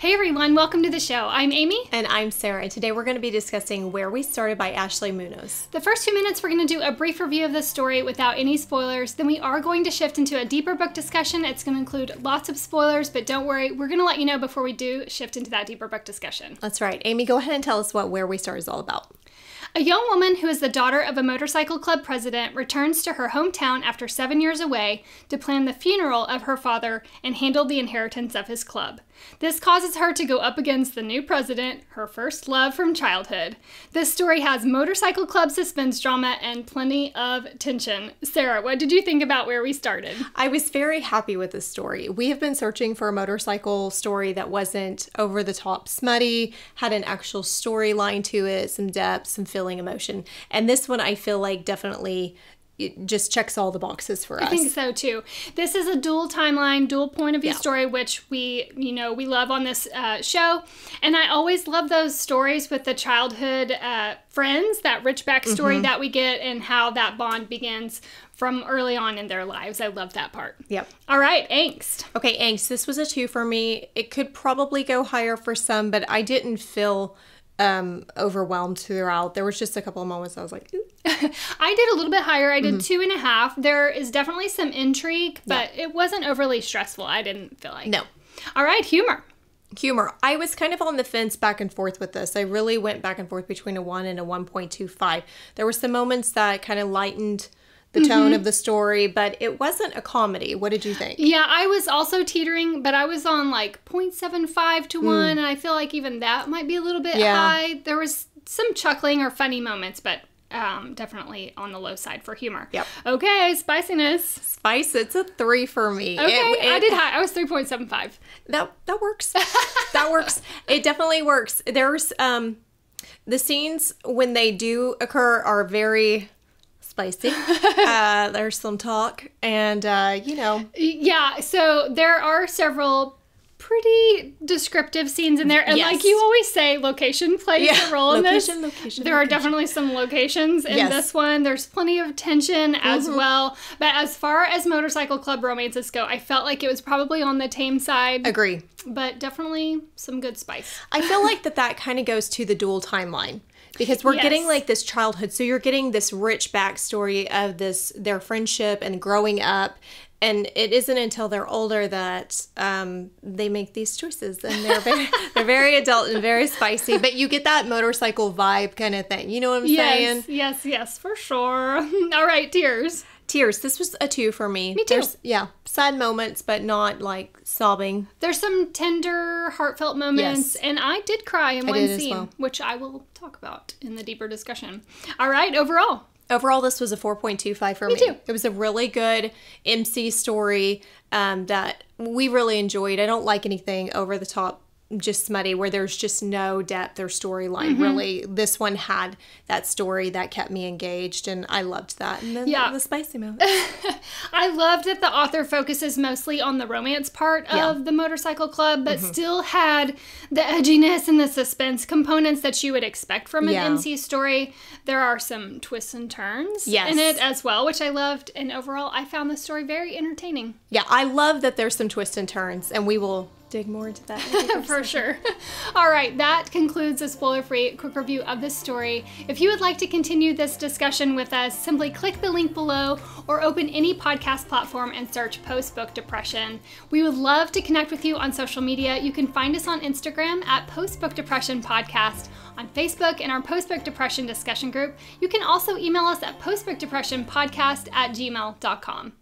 Hey everyone, welcome to the show. I'm Amy. And I'm Sarah. Today we're going to be discussing Where We Started by Ashley Munoz. The first 2 minutes we're going to do a brief review of the story without any spoilers. Then we are going to shift into a deeper book discussion. It's going to include lots of spoilers, but don't worry, we're going to let you know before we do shift into that deeper book discussion. That's right. Amy, go ahead and tell us what Where We Started is all about. A young woman who is the daughter of a motorcycle club president returns to her hometown after 7 years away to plan the funeral of her father and handle the inheritance of his club. This causes her to go up against the new president, her first love from childhood. This story has motorcycle club suspense drama and plenty of tension. Sarah, what did you think about Where We Started? I was very happy with this story. We have been searching for a motorcycle story that wasn't over the top smutty, had an actual storyline to it, some depth, some feeling, emotion. And this one I feel like definitely it just checks all the boxes for us. I think so too. This is a dual timeline, dual point of view story, which we love on this show. And I always love those stories with the childhood friends, that rich backstory that we get and how that bond begins from early on in their lives. I love that part. Yep. All right, angst. Okay, angst. This was a 2 for me. It could probably go higher for some, but I didn't feel overwhelmed throughout. There was just a couple of moments I was like, ooh. I did a little bit higher. I did 2.5. There is definitely some intrigue, but it wasn't overly stressful. I didn't feel like. No. All right, humor. Humor. I was kind of on the fence back and forth with this. I really went back and forth between a 1 and a 1.25. There were some moments that kind of lightened the tone of the story, but it wasn't a comedy. What did you think? Yeah, I was also teetering, but I was on like 0.75 to 1, and I feel like even that might be a little bit high. There was some chuckling or funny moments, but definitely on the low side for humor. Yep. Okay, spiciness. Spice, it's a 3 for me. Okay, I did high. I was 3.75. That works. That works. It definitely works. There's the scenes when they do occur are very spicy. There's some talk and Yeah, so there are several pretty descriptive scenes in there, and like you always say, location plays a role in this. There are definitely some locations in this one. There's plenty of tension as well, but as far as motorcycle club romances go, I felt like it was probably on the tame side. Agree. But definitely some good spice. I feel like that kind of goes to the dual timeline. Because we're getting like this childhood, so you're getting this rich backstory of their friendship and growing up, and it isn't until they're older that they make these choices, and they're very adult and very spicy. But you get that motorcycle vibe kind of thing. You know what I'm saying? Yes, for sure. All right, tears. Tears. This was a 2 for me. Me too. Sad moments, but not like sobbing. There's some tender, heartfelt moments, and I did cry in one scene, which I will talk about in the deeper discussion. All right, overall. Overall, this was a 4.25 for me. Me too. It was a really good MC story that we really enjoyed. I don't like anything over the top, just smutty, where there's just no depth or storyline. Really, this one had that story that kept me engaged, and I loved that. And then the spicy moment. I loved that the author focuses mostly on the romance part of the motorcycle club, but still had the edginess and the suspense components that you would expect from an MC story. There are some twists and turns in it as well, which I loved, and overall, I found the story very entertaining. Yeah, I love that there's some twists and turns, and we will dig more into that. For sure. All right, that concludes a spoiler-free quick review of this story. If you would like to continue this discussion with us, simply click the link below or open any podcast platform and search Post-Book Depression. We would love to connect with you on social media. You can find us on Instagram at Post-Book Depression Podcast, on Facebook in our Post-Book Depression discussion group. You can also email us at postbookdepressionpodcast@gmail.com.